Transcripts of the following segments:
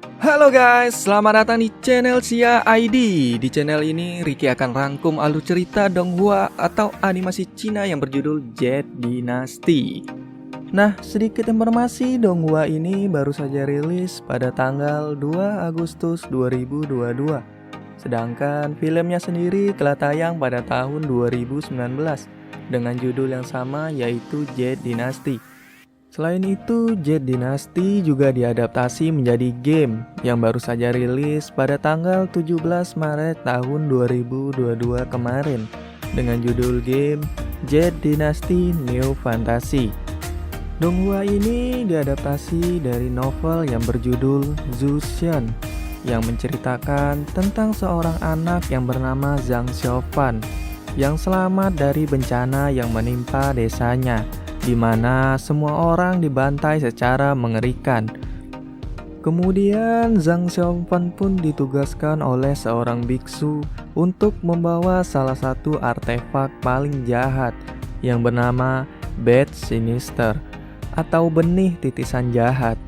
Halo guys, selamat datang di channel Sia ID. Di channel ini Ricky akan rangkum alur cerita Donghua atau animasi Cina yang berjudul Jet Dynasty. Nah, sedikit informasi, Donghua ini baru saja rilis pada tanggal 2 Agustus 2022. Sedangkan filmnya sendiri telah tayang pada tahun 2019 dengan judul yang sama yaitu Jet Dynasty. Selain itu, Jet Dynasty juga diadaptasi menjadi game yang baru saja rilis pada tanggal 17 Maret tahun 2022 kemarin dengan judul game Jet Dynasty New Fantasy. Donghua ini diadaptasi dari novel yang berjudul Zhu Xian yang menceritakan tentang seorang anak yang bernama Zhang Xiaofan yang selamat dari bencana yang menimpa desanya, di mana semua orang dibantai secara mengerikan. Kemudian Zhang Xiaofan pun ditugaskan oleh seorang biksu untuk membawa salah satu artefak paling jahat yang bernama Bed Sinister atau benih titisan jahat,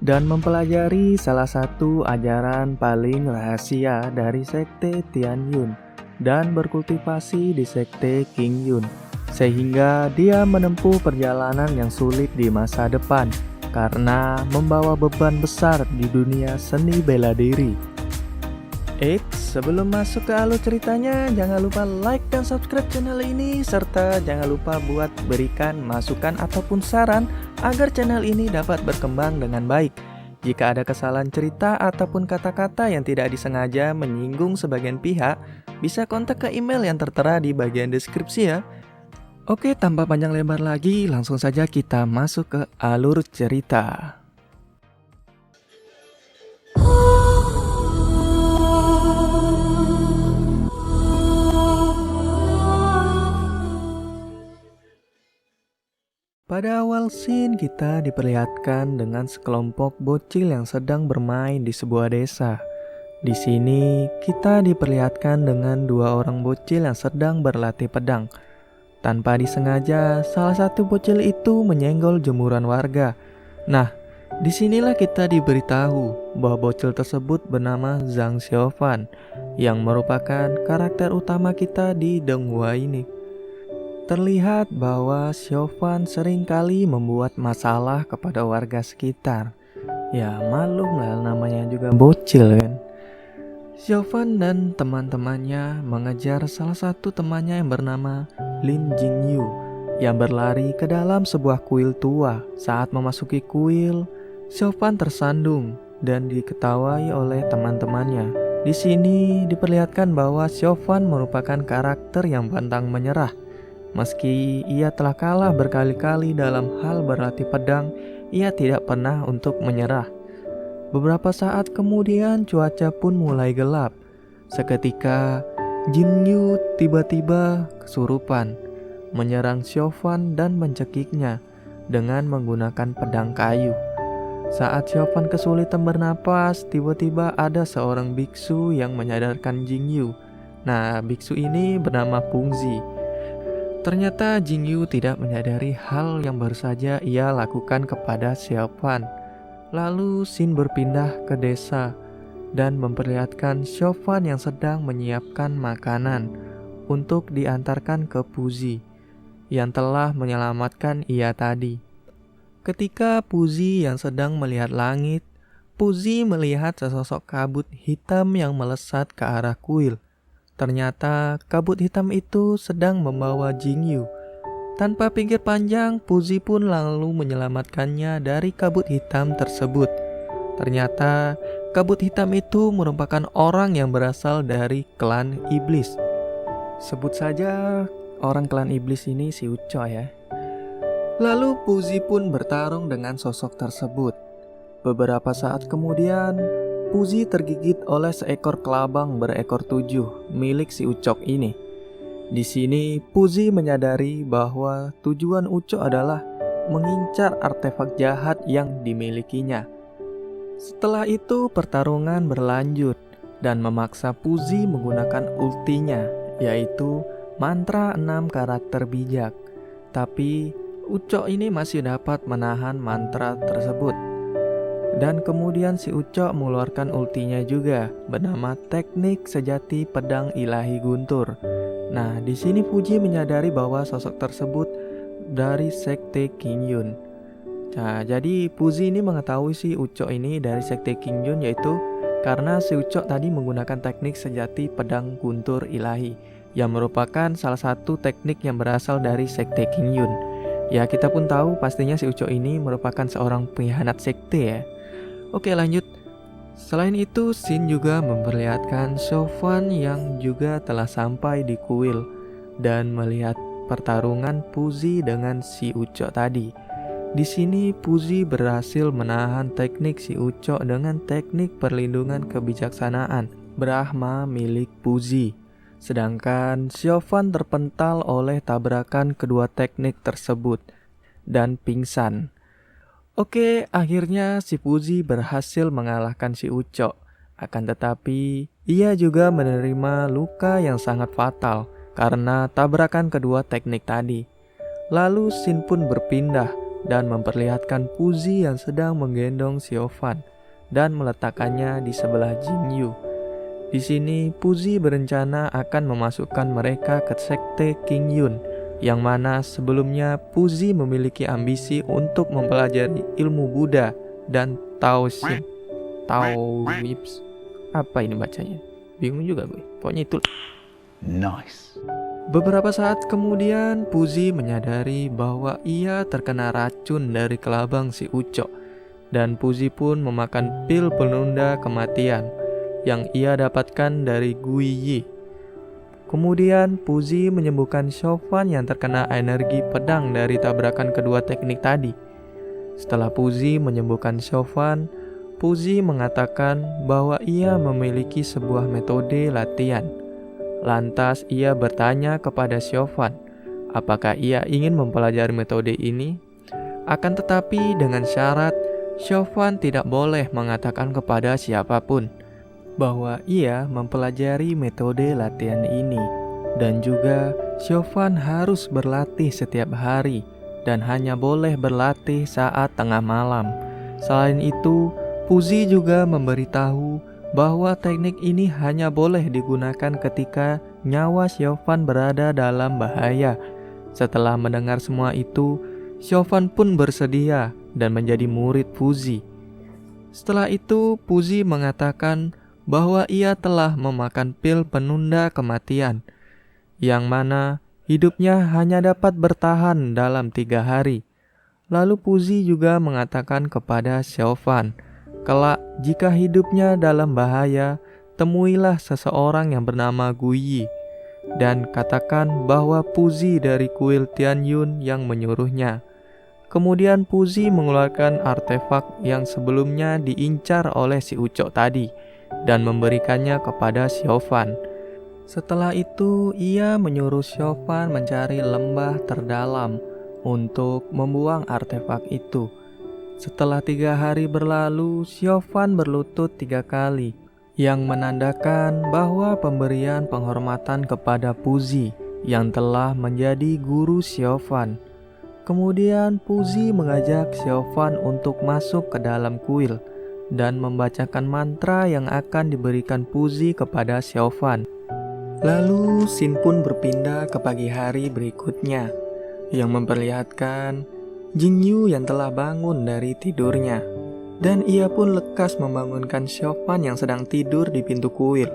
dan mempelajari salah satu ajaran paling rahasia dari sekte Tianyun dan berkultivasi di sekte Qingyun, sehingga dia menempuh perjalanan yang sulit di masa depan karena membawa beban besar di dunia seni bela diri. Sebelum masuk ke alur ceritanya, jangan lupa like dan subscribe channel ini, serta jangan lupa buat berikan masukan ataupun saran agar channel ini dapat berkembang dengan baik. Jika ada kesalahan cerita ataupun kata-kata yang tidak disengaja menyinggung sebagian pihak, bisa kontak ke email yang tertera di bagian deskripsi ya. Oke, tanpa panjang lebar lagi, langsung saja kita masuk ke alur cerita. Pada awal scene kita diperlihatkan dengan sekelompok bocil yang sedang bermain di sebuah desa. Di sini kita diperlihatkan dengan dua orang bocil yang sedang berlatih pedang. Tanpa disengaja, salah satu bocil itu menyenggol jemuran warga. Nah, disinilah kita diberitahu bahwa bocil tersebut bernama Zhang Xiaofan, yang merupakan karakter utama kita di Donghua ini. Terlihat bahwa Xiaofan seringkali membuat masalah kepada warga sekitar. Ya malum lah, namanya juga bocil kan. Xiaofan dan teman-temannya mengejar salah satu temannya yang bernama Lin Jingyu yang berlari ke dalam sebuah kuil tua. Saat memasuki kuil, Xiaofan tersandung dan diketawai oleh teman-temannya. Di sini diperlihatkan bahwa Xiaofan merupakan karakter yang pantang menyerah. Meski ia telah kalah berkali-kali dalam hal berlatih pedang, ia tidak pernah untuk menyerah. Beberapa saat kemudian cuaca pun mulai gelap. Seketika Jinyu tiba-tiba kesurupan, menyerang Xiaofan dan mencekiknya dengan menggunakan pedang kayu. Saat Xiaofan kesulitan bernapas, tiba-tiba ada seorang biksu yang menyadarkan Jinyu. Nah, biksu ini bernama Pungzi. Ternyata Jingyu tidak menyadari hal yang baru saja ia lakukan kepada Xiaofan. Lalu scene berpindah ke desa dan memperlihatkan Xiaofan yang sedang menyiapkan makanan untuk diantarkan ke Puzi yang telah menyelamatkan ia tadi. Ketika Puzi yang sedang melihat langit, Puzi melihat sesosok kabut hitam yang melesat ke arah kuil. Ternyata kabut hitam itu sedang membawa Jingyu. Tanpa pikir panjang, Puzi pun lalu menyelamatkannya dari kabut hitam tersebut. Ternyata kabut hitam itu merupakan orang yang berasal dari klan iblis. Sebut saja orang klan iblis ini si Uco ya. Lalu Puzi pun bertarung dengan sosok tersebut. Beberapa saat kemudian, Puzi tergigit oleh seekor kelabang berekor 7 milik si Ucok ini. Di sini Puzi menyadari bahwa tujuan Ucok adalah mengincar artefak jahat yang dimilikinya. Setelah itu pertarungan berlanjut dan memaksa Puzi menggunakan ultinya, yaitu mantra 6 karakter bijak. Tapi Ucok ini masih dapat menahan mantra tersebut. Dan kemudian si Ucok mengeluarkan ultinya juga, bernama teknik sejati pedang ilahi guntur. Nah, di sini Fuji menyadari bahwa sosok tersebut dari sekte Qingyun. Nah, jadi Fuji ini mengetahui si Ucok ini dari sekte Qingyun, yaitu karena si Ucok tadi menggunakan teknik sejati pedang guntur ilahi, yang merupakan salah satu teknik yang berasal dari sekte Qingyun. Ya, kita pun tahu pastinya si Ucok ini merupakan seorang pengkhianat sekte ya. Oke, lanjut. Selain itu, Shin juga memperlihatkan Shovan yang juga telah sampai di kuil dan melihat pertarungan Fuji dengan si Ucok tadi. Di sini Fuji berhasil menahan teknik si Ucok dengan teknik perlindungan kebijaksanaan Brahma milik Fuji. Sedangkan Shovan terpental oleh tabrakan kedua teknik tersebut dan pingsan. Oke, akhirnya si Fuji berhasil mengalahkan si Ucok. Akan tetapi, ia juga menerima luka yang sangat fatal karena tabrakan kedua teknik tadi. Lalu Shin pun berpindah dan memperlihatkan Fuji yang sedang menggendong Shovan dan meletakkannya di sebelah Jinyu. Di sini, Fuji berencana akan memasukkan mereka ke sekte Qingyun, yang mana sebelumnya Fuji memiliki ambisi untuk mempelajari ilmu Buddha dan Taoism. Taoism. Apa ini bacanya? Bingung juga gue. Pokoknya itu. Nice. Beberapa saat kemudian Fuji menyadari bahwa ia terkena racun dari kelabang si Ucok, dan Fuji pun memakan pil penunda kematian yang ia dapatkan dari Guiyi. Kemudian Fuji menyembuhkan Shovan yang terkena energi pedang dari tabrakan kedua teknik tadi. Setelah Fuji menyembuhkan Shovan, Fuji mengatakan bahwa ia memiliki sebuah metode latihan. Lantas ia bertanya kepada Shovan, apakah ia ingin mempelajari metode ini? Akan tetapi dengan syarat, Shovan tidak boleh mengatakan kepada siapapun bahwa ia mempelajari metode latihan ini, dan juga Shovan harus berlatih setiap hari dan hanya boleh berlatih saat tengah malam. Selain itu, Fuji juga memberitahu bahwa teknik ini hanya boleh digunakan ketika nyawa Shovan berada dalam bahaya. Setelah mendengar semua itu, Shovan pun bersedia dan menjadi murid Fuji. Setelah itu, Fuji mengatakan bahwa ia telah memakan pil penunda kematian, yang mana hidupnya hanya dapat bertahan dalam 3 hari. Lalu Fuji juga mengatakan kepada Shovan, kelak jika hidupnya dalam bahaya, temuilah seseorang yang bernama Guiyi, dan katakan bahwa Fuji dari kuil Tianyun yang menyuruhnya. Kemudian Fuji mengeluarkan artefak yang sebelumnya diincar oleh si Ucok tadi, dan memberikannya kepada Shovan. Setelah itu, ia menyuruh Shovan mencari lembah terdalam untuk membuang artefak itu. Setelah 3 hari berlalu, Shovan berlutut 3 kali, yang menandakan bahwa pemberian penghormatan kepada Fuji yang telah menjadi guru Shovan. Kemudian Fuji mengajak Shovan untuk masuk ke dalam kuil dan membacakan mantra yang akan diberikan Fuji kepada Shovan. Lalu Shin pun berpindah ke pagi hari berikutnya, yang memperlihatkan Jinyu yang telah bangun dari tidurnya, dan ia pun lekas membangunkan Shovan yang sedang tidur di pintu kuil.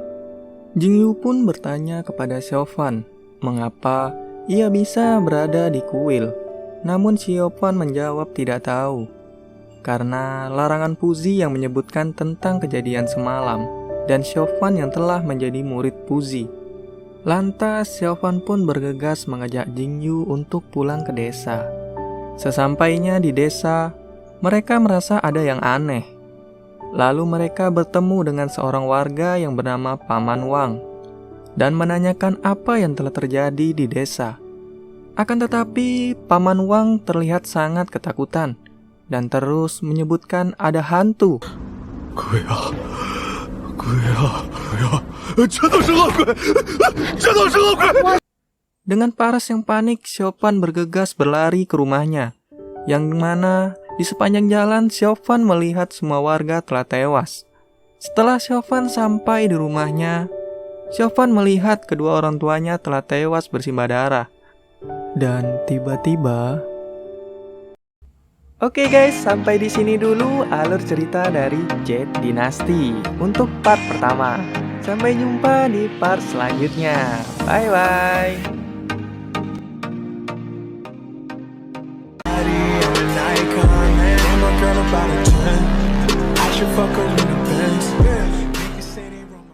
Jinyu pun bertanya kepada Shovan mengapa ia bisa berada di kuil, namun Shovan menjawab tidak tahu, karena larangan Fuji yang menyebutkan tentang kejadian semalam dan Shovan yang telah menjadi murid Fuji. Lantas Shovan pun bergegas mengajak Jinyu untuk pulang ke desa. Sesampainya di desa, mereka merasa ada yang aneh. Lalu mereka bertemu dengan seorang warga yang bernama Paman Wang dan menanyakan apa yang telah terjadi di desa. Akan tetapi Paman Wang terlihat sangat ketakutan dan terus menyebutkan ada hantu. Dengan paras yang panik, Shovan bergegas berlari ke rumahnya, yang mana Di sepanjang jalan, Siofan melihat semua warga telah tewas. Setelah Siofan sampai di rumahnya, Siofan melihat kedua orang tuanya telah tewas bersimbah darah. Dan tiba-tiba... Oke guys, sampai di sini dulu alur cerita dari Jade Dynasty untuk part pertama. Sampai jumpa di part selanjutnya. Bye-bye. About a 10, I should fuck her in the Benz.